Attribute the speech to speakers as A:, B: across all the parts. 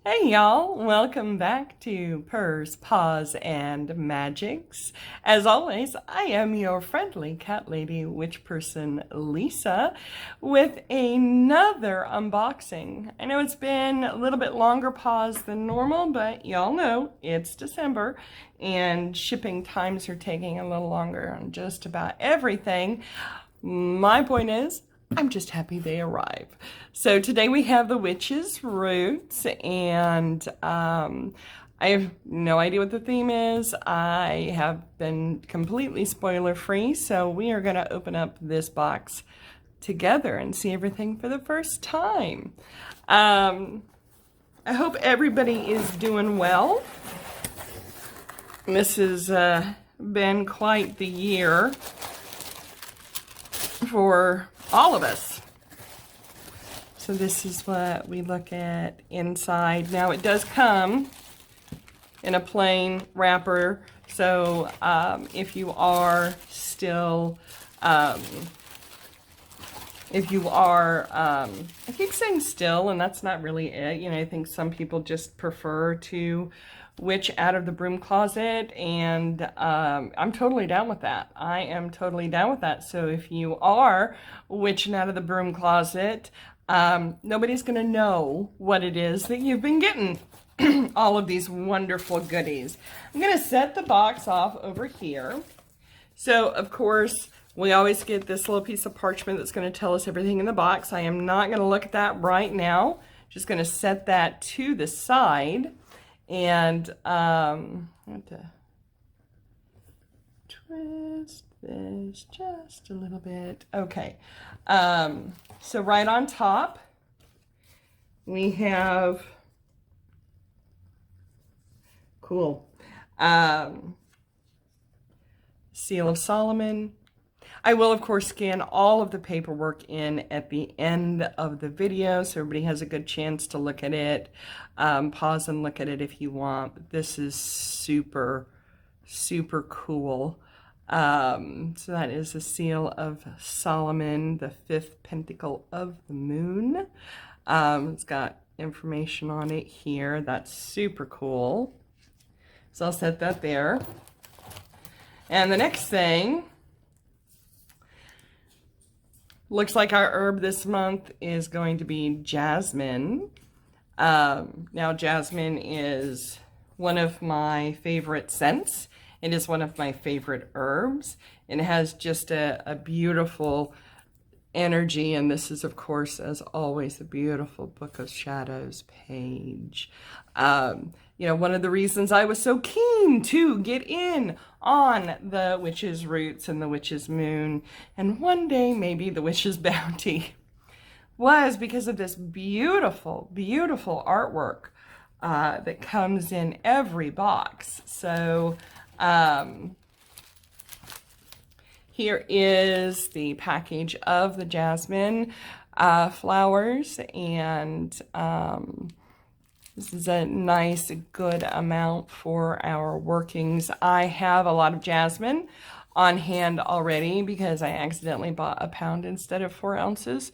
A: Hey y'all, welcome back to Purrs, Paws, and Magics. As always, I am your friendly cat lady witch person, Lisa, with another unboxing. I know it's been a little bit longer pause than normal, but y'all know it's December and shipping times are taking a little longer on just about everything. My point is, I'm just happy they arrive. So today we have the witch's roots, and I have no idea what the theme is. I have been completely spoiler free, so we are going to open up this box together and see everything for the first time. I hope everybody is doing well. This has been quite the year for all of us. So this is what we look at inside. Now it does come in a plain wrapper, so if you are still I keep saying still, and that's not really it. You know, I think some people just prefer to witch out of the broom closet, and I'm totally down with that. I am totally down with that. So if you are witching out of the broom closet, nobody's going to know what it is that you've been getting. All of these wonderful goodies. I'm going to set the box off over here. So, of course, we always get this little piece of parchment that's going to tell us everything in the box. I am not going to look at that right now. Just going to set that to the side. And I have to twist this just a little bit. Okay. So right on top, we have, cool, Seal of Solomon. I will, of course, scan all of the paperwork in at the end of the video so everybody has a good chance to look at it. Pause and look at it if you want. But this is super, super cool. So that is the Seal of Solomon, the fifth pentacle of the moon. It's got information on it here. That's super cool. So I'll set that there. And the next thing, looks like our herb this month is going to be jasmine. Now, jasmine is one of my favorite scents. It is one of my favorite herbs. It has just a beautiful energy, and this is, of course, as always, a beautiful Book of Shadows page. You know, one of the reasons I was so keen to get in on the witch's roots and the witch's moon, and one day maybe the witch's bounty, was because of this beautiful, beautiful artwork that comes in every box. So here is the package of the jasmine flowers, and this is a nice, good amount for our workings. I have a lot of jasmine on hand already because I accidentally bought a pound instead of 4 ounces.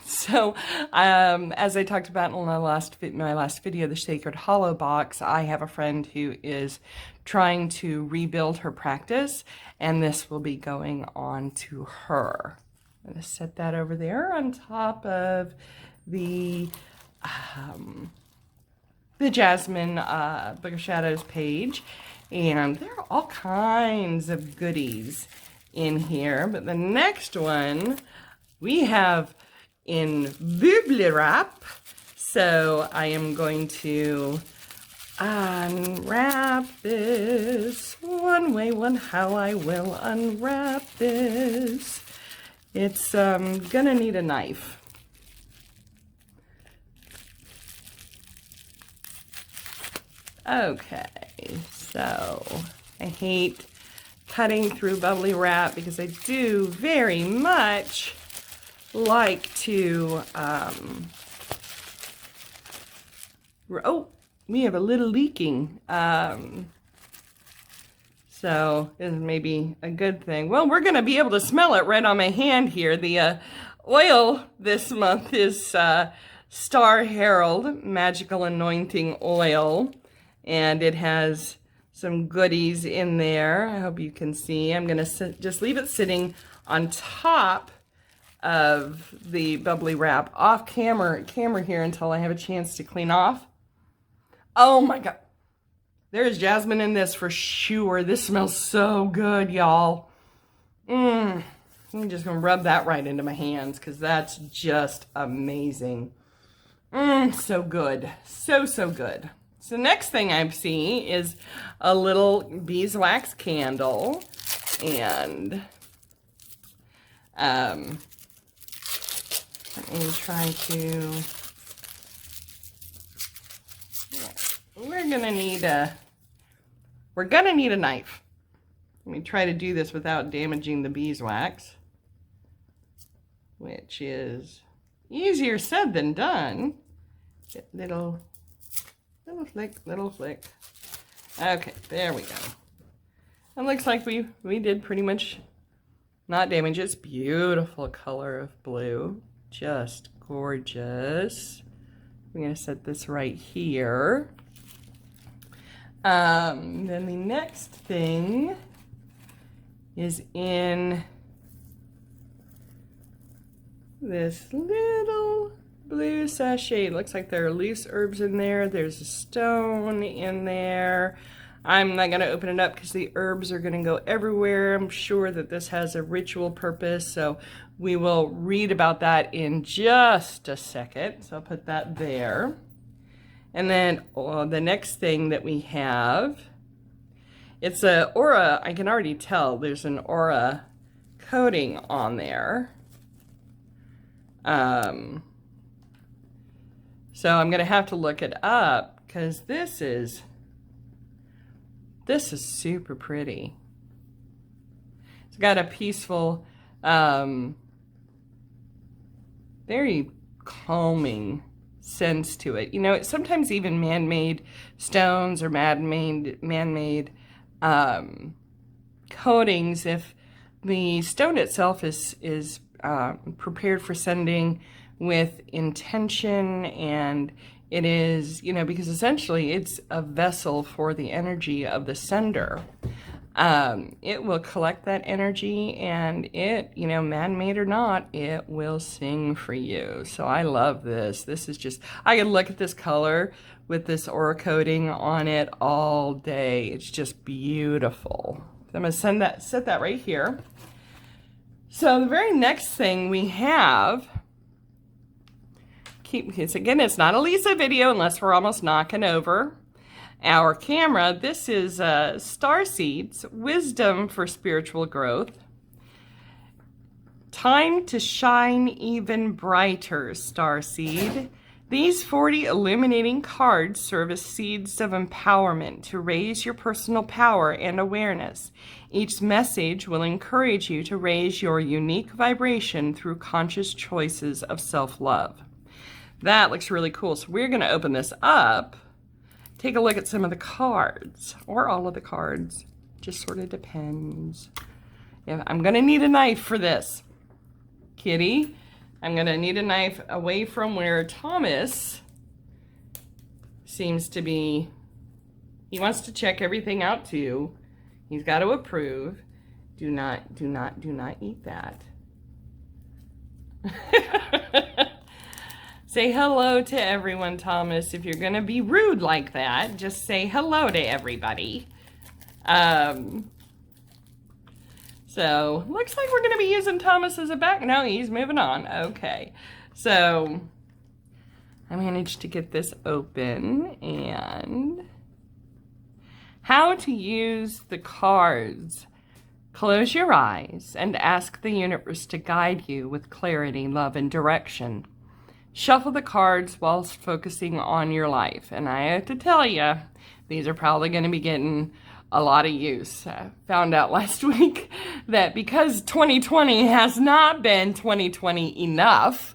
A: So as I talked about in my last video, the Sacred Hollow box, I have a friend who is trying to rebuild her practice, and this will be going on to her. I'm going to set that over there on top of the jasmine Book of Shadows page, and there are all kinds of goodies in here. But the next one we have in bubble wrap, so I am going to unwrap this one way, one how I will unwrap this. It's gonna need a knife. Okay, so I hate cutting through bubbly wrap because I do very much like to, oh, we have a little leaking. So this may be a good thing. Well, we're going to be able to smell it right on my hand here. The oil this month is Star Herald Magical Anointing Oil, and it has some goodies in there. I hope you can see. I'm going to just leave it sitting on top of the bubbly wrap off camera here until I have a chance to clean off. Oh my God. There's jasmine in this for sure. This smells so good, y'all. I'm just going to rub that right into my hands because that's just amazing. So good. So good. So next thing I see is a little beeswax candle. And let me try to... We're gonna need a knife. Let me try to do this without damaging the beeswax, which is easier said than done. Little flick. Okay, there we go. It looks like we did pretty much not damage it. It's beautiful color of blue, just gorgeous. I'm gonna set this right here. Then the next thing is in this little blue sachet. It looks like there are loose herbs in there. There's a stone in there. I'm not going to open it up because the herbs are going to go everywhere. I'm sure that this has a ritual purpose, so we will read about that in just a second. So I'll put that there. And then the next thing that we have, it's a aura. I can already tell there's an aura coating on there. So I'm going to have to look it up because this is super pretty. It's got a peaceful, very calming sense to it. You know, sometimes even man-made stones or man-made coatings, if the stone itself is prepared for sending with intention, and it is, you know, because essentially it's a vessel for the energy of the sender. It will collect that energy, and it, you know, man-made or not, it will sing for you. So I love this. This is just, I can look at this color with this aura coating on it all day. It's just beautiful. So I'm going to set that right here. So the very next thing we have, again, it's not a Lisa video unless we're almost knocking over our camera. This is Starseeds, Wisdom for Spiritual Growth. Time to shine even brighter, Starseed. These 40 illuminating cards serve as seeds of empowerment to raise your personal power and awareness. Each message will encourage you to raise your unique vibration through conscious choices of self-love. That looks really cool. So we're going to open this up, take a look at some of the cards, or all of the cards. Just sort of depends. Yeah, I'm going to need a knife for this, kitty. I'm going to need a knife away from where Thomas seems to be. He wants to check everything out too. He's got to approve. Do not eat that. Say hello to everyone, Thomas. If you're going to be rude like that, just say hello to everybody. So, looks like we're going to be using Thomas as a back. No, he's moving on. Okay. So, I managed to get this open. And how to use the cards. Close your eyes and ask the universe to guide you with clarity, love, and direction. Shuffle the cards whilst focusing on your life. And I have to tell you, these are probably going to be getting a lot of use. I found out last week that because 2020 has not been 2020 enough,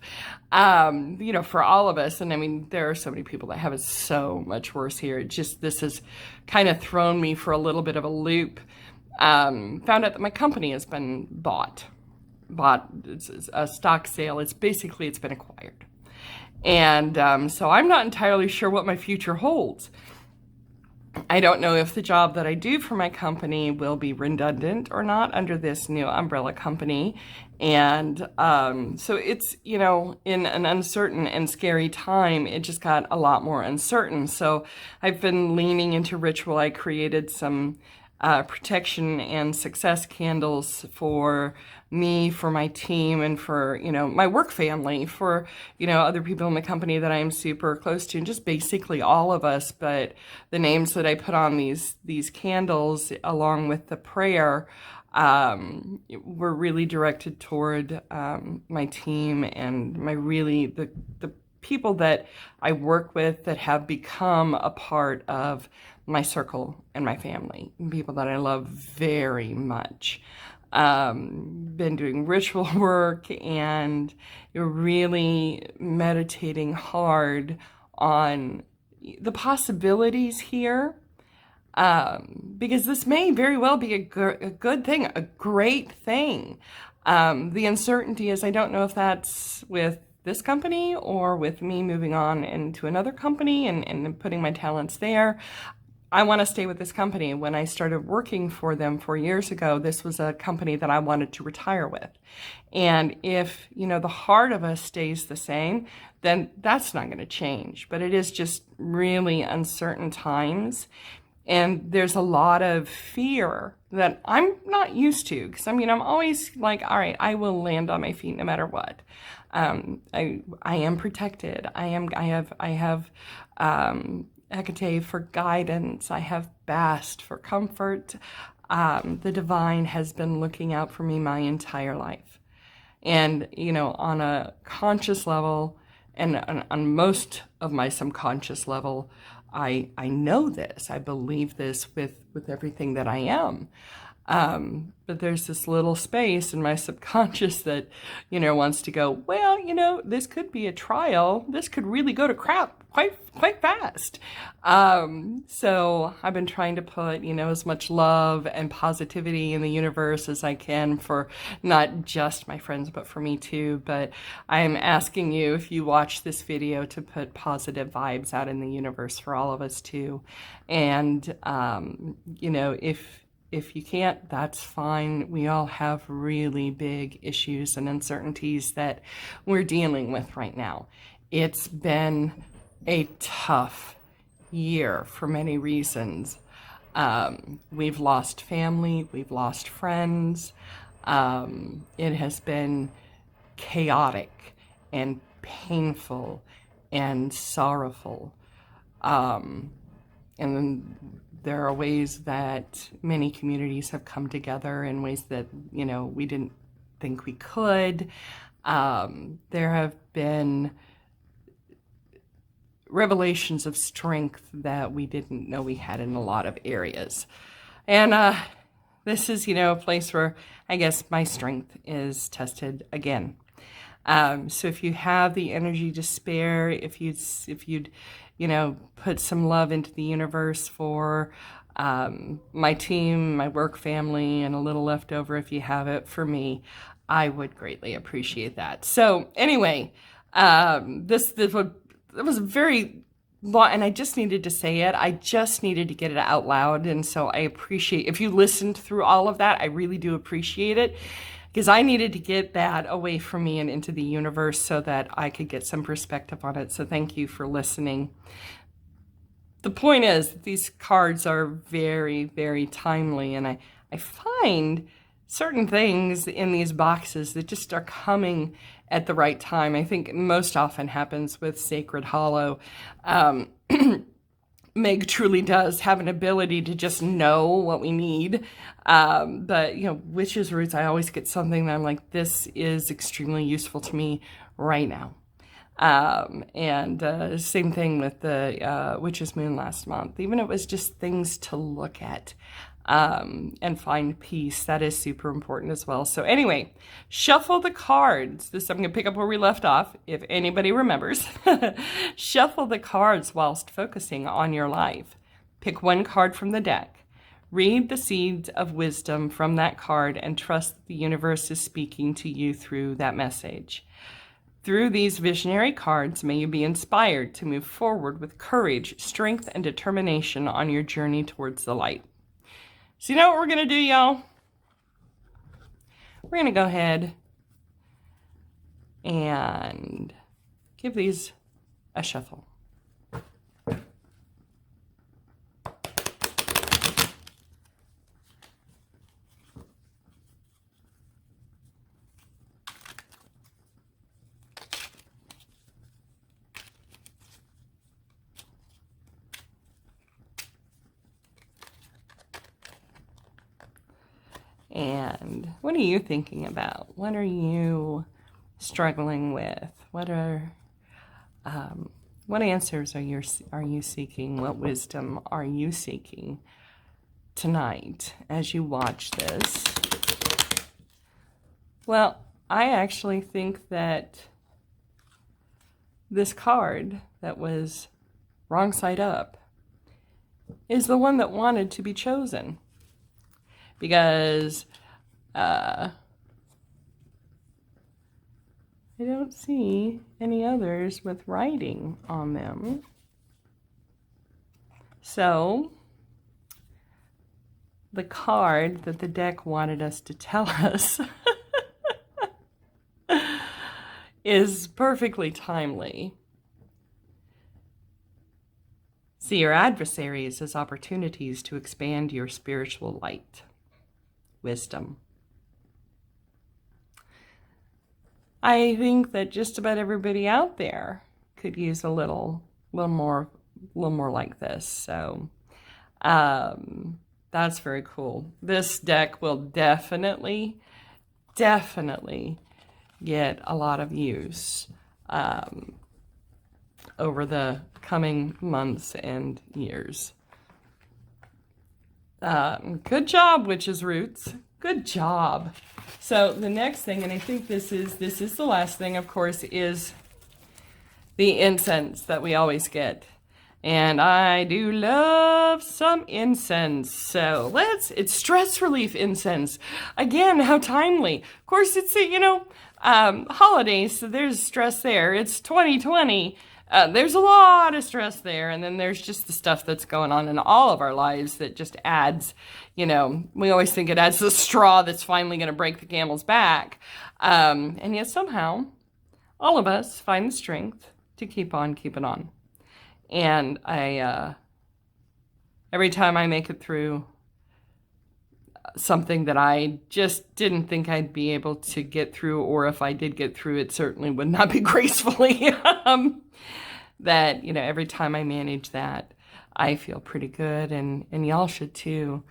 A: you know, for all of us, and I mean, there are so many people that have it so much worse here. This has kind of thrown me for a little bit of a loop. Found out that my company has been bought. It's a stock sale. It's been acquired. And so I'm not entirely sure what my future holds. I don't know if the job that I do for my company will be redundant or not under this new umbrella company. And so it's, you know, in an uncertain and scary time, it just got a lot more uncertain. So I've been leaning into ritual. I created some protection and success candles for me, for my team, and for, you know, my work family, for, you know, other people in the company that I am super close to, and just basically all of us. But the names that I put on these candles, along with the prayer, were really directed toward my team and my the people that I work with that have become a part of my circle and my family, people that I love very much. Been doing ritual work and really meditating hard on the possibilities here, because this may very well be a good thing, a great thing. The uncertainty is I don't know if that's with this company or with me moving on into another company and putting my talents there. I want to stay with this company. When I started working for them 4 years ago, this was a company that I wanted to retire with. And if, you know, the heart of us stays the same, then that's not going to change. But it is just really uncertain times. And there's a lot of fear that I'm not used to, because I mean, I'm always like, all right, I will land on my feet no matter what. I am protected. I have Hecate for guidance. I have Bast for comfort. The divine has been looking out for me my entire life. And, you know, on a conscious level and on most of my subconscious level, I know this. I believe this with everything that I am. But there's this little space in my subconscious that, you know, wants to go, well, you know, this could be a trial. This could really go to crap quite fast. So I've been trying to put, you know, as much love and positivity in the universe as I can for not just my friends, but for me too. But I'm asking you, if you watch this video, to put positive vibes out in the universe for all of us too. And, you know, if you can't, that's fine. We all have really big issues and uncertainties that we're dealing with right now. It's been a tough year for many reasons. We've lost family, we've lost friends. It has been chaotic and painful and sorrowful. And then there are ways that many communities have come together in ways that, you know, we didn't think we could. There have been revelations of strength that we didn't know we had in a lot of areas. And this is, you know, a place where I guess my strength is tested again. So if you have the energy to spare, if you'd, you know, put some love into the universe for my team, my work family, and a little left over if you have it for me, I would greatly appreciate that. So anyway, it was very long, and I just needed to say it. I just needed to get it out loud. And so I appreciate, if you listened through all of that, I really do appreciate it, because I needed to get that away from me and into the universe so that I could get some perspective on it. So thank you for listening. The point is that these cards are very, very timely, and I find certain things in these boxes that just are coming at the right time. I think most often happens with Sacred Hollow. Meg truly does have an ability to just know what we need. But, you know, Witch's Roots, I always get something that I'm like, this is extremely useful to me right now. And same thing with the Witch's Moon last month. Even if it was just things to look at and find peace, that is super important as well. So anyway, shuffle the cards. I'm going to pick up where we left off, if anybody remembers. Shuffle the cards whilst focusing on your life. Pick one card from the deck. Read the seeds of wisdom from that card and trust the universe is speaking to you through that message. Through these visionary cards, may you be inspired to move forward with courage, strength, and determination on your journey towards the light. So you know what we're going to do, y'all? We're going to go ahead and give these a shuffle. And what are you thinking about? What are you struggling with? What answers are you seeking? What wisdom are you seeking tonight as you watch this? Well, I actually think that this card that was wrong side up is the one that wanted to be chosen. Because I don't see any others with writing on them. So the card that the deck wanted us to tell us is perfectly timely. See your adversaries as opportunities to expand your spiritual light. Wisdom. I think that just about everybody out there could use a little more like this. So that's very cool. This deck will definitely get a lot of use over the coming months and years. Good job, Witch's Roots. Good job. So the next thing, and I think this is the last thing, of course, is the incense that we always get. And I do love some incense. So it's stress relief incense. Again, how timely. Of course, it's, holidays, so there's stress there. It's 2020. There's a lot of stress there, and then there's just the stuff that's going on in all of our lives that just adds, we always think it adds the straw that's finally going to break the camel's back. And yet somehow, all of us find the strength to keep on keeping on. And every time I make it through something that I just didn't think I'd be able to get through, or if I did get through, it certainly would not be gracefully. That, every time I manage that, I feel pretty good, and y'all should too.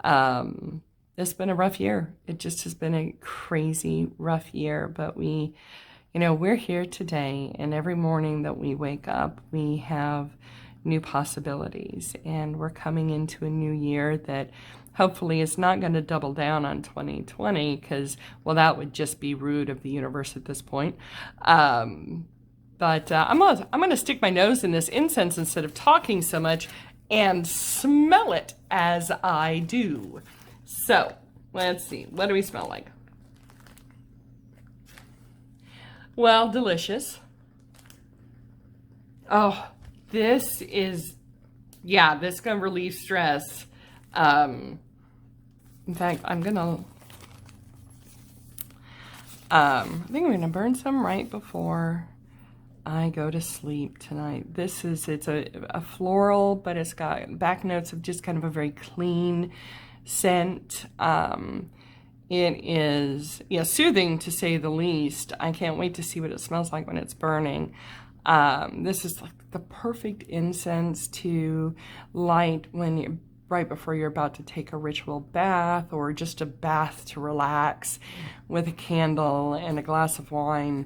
A: It's been a rough year. It just has been a crazy rough year, but we're here today, and every morning that we wake up, we have new possibilities, and we're coming into a new year that hopefully is not going to double down on 2020, because, well, that would just be rude of the universe at this point. But I'm gonna stick my nose in this incense instead of talking so much and smell it as I do. So let's see, what do we smell like? Well, delicious. Oh, this is gonna relieve stress. In fact, I think I'm gonna burn some right before I go to sleep tonight. It's a floral, but it's got back notes of just kind of a very clean scent. It is soothing, to say the least. I can't wait to see what it smells like when it's burning. This is like the perfect incense to light right before you're about to take a ritual bath, or just a bath to relax with a candle and a glass of wine.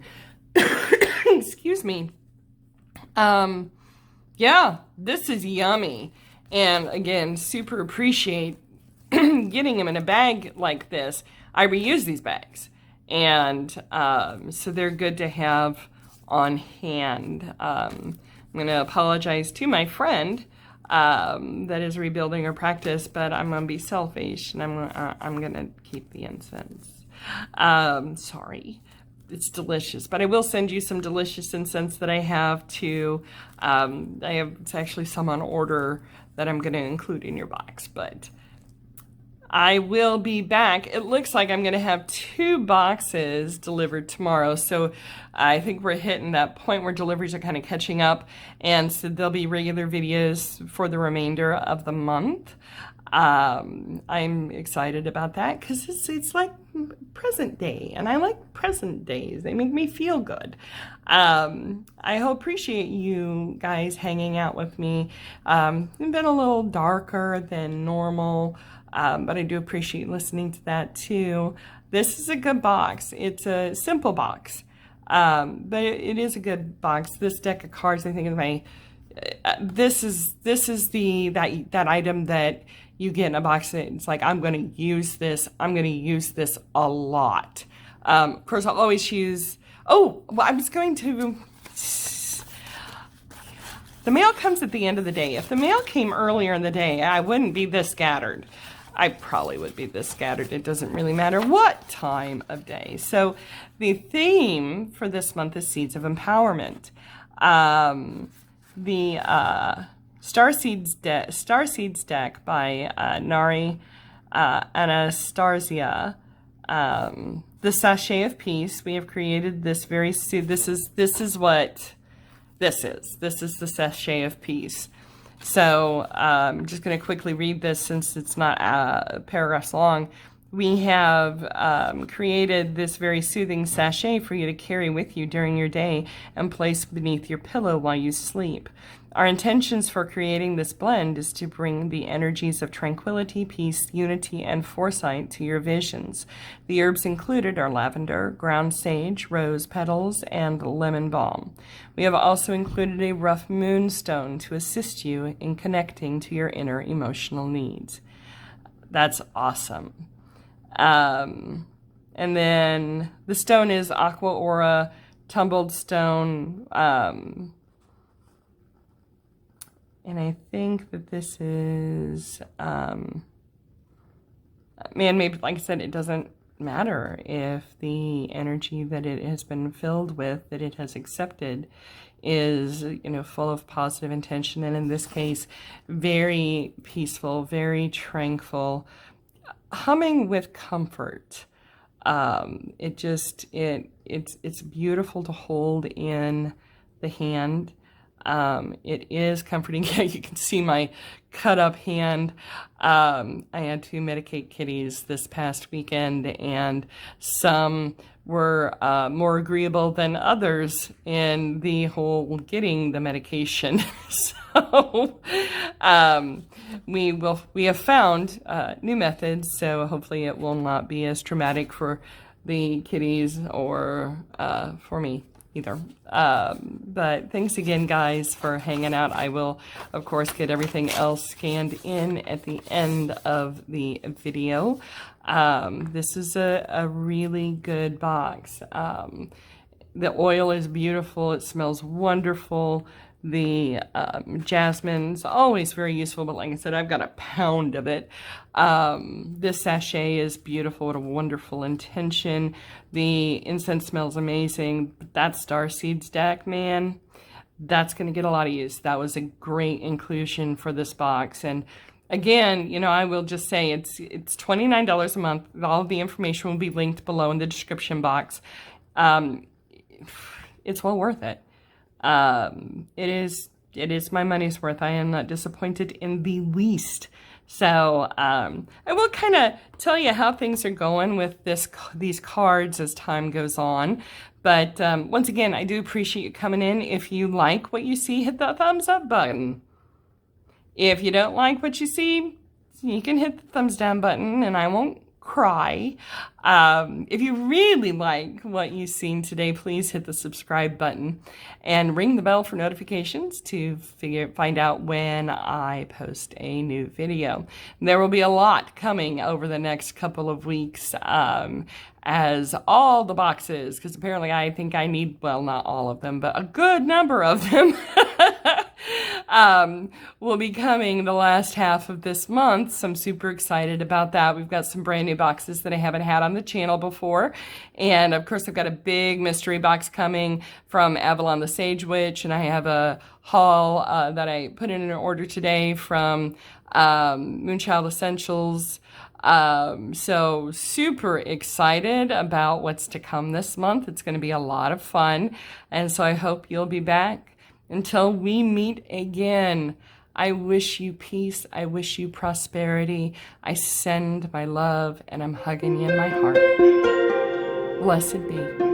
A: Excuse me. This is yummy. And again, super appreciate getting them in a bag like this. I reuse these bags. And so they're good to have on hand. I'm going to apologize to my friend that is rebuilding her practice, but I'm going to be selfish, and I'm going to keep the incense. Sorry. it's delicious. But I will send you some delicious incense that I have too. It's actually some on order that I'm going to include in your box, but I will be back. It looks like I'm going to have 2 boxes delivered tomorrow. So I think we're hitting that point where deliveries are kind of catching up. And so there'll be regular videos for the remainder of the month. I'm excited about that because it's like present day, and I like present days. They make me feel good. I appreciate you guys hanging out with me. It's been a little darker than normal. But I do appreciate listening to that too. This is a good box. It's a simple box, but it is a good box. This deck of cards, I think, is my. This is that item that you get in a box. It's like, I'm going to use this. I'm going to use this a lot. Of course, I'll always use. Oh, well, I was going to. The mail comes at the end of the day. If the mail came earlier in the day, I wouldn't be this scattered. I probably would be this scattered. It doesn't really matter what time of day. So the theme for this month is Seeds of Empowerment. The Starseeds deck by Nari Anastasia. The Sachet of Peace. We have created this very suit. This is what this is. This is the Sachet of Peace. So I'm just going to quickly read this since it's not paragraphs long. We have created this very soothing sachet for you to carry with you during your day and place beneath your pillow while you sleep. Our intentions for creating this blend is to bring the energies of tranquility, peace, unity, and foresight to your visions. The herbs included are lavender, ground sage, rose petals, and lemon balm. We have also included a rough moonstone to assist you in connecting to your inner emotional needs. That's awesome. And then the stone is Aqua Aura, tumbled stone, and I think that this is, man, maybe, like I said, it doesn't matter if the energy that it has been filled with, that it has accepted, is, full of positive intention. And in this case, very peaceful, very tranquil, humming with comfort. It's beautiful to hold in the hand. It is comforting. You can see my cut up hand. I had to medicate kitties this past weekend, and some were more agreeable than others in the whole getting the medication. So we have found new methods, so hopefully it will not be as traumatic for the kitties or for me either. But thanks again, guys, for hanging out. I will, of course, get everything else scanned in at the end of the video. This is a really good box. The oil is beautiful. It smells wonderful. The jasmine's always very useful, but like I said, I've got a pound of it. This sachet is beautiful. What a wonderful intention. The incense smells amazing. That Starseeds deck, man, that's going to get a lot of use. That was a great inclusion for this box. And again, I will just say it's $29 a month. All of the information will be linked below in the description box. It's well worth it. It is my money's worth. I am not disappointed in the least. So I will kind of tell you how things are going with these cards as time goes on. But once again, I do appreciate you coming in. If you like what you see, hit the thumbs up button. If you don't like what you see, you can hit the thumbs down button and I won't cry. If you really like what you've seen today, please hit the subscribe button and ring the bell for notifications to find out when I post a new video. There will be a lot coming over the next couple of weeks, as all the boxes, because apparently I think I need, well, not all of them, but a good number of them will be coming the last half of this month. So I'm super excited about that. We've got some brand new boxes that I haven't had on the channel before. And of course, I've got a big mystery box coming from Avalon the Sage Witch. And I have a haul that I put in an order today from Moonchild Essentials. So super excited about what's to come this month. It's going to be a lot of fun. And so I hope you'll be back. Until we meet again, I wish you peace. I wish you prosperity. I send my love and I'm hugging you in my heart. Blessed be.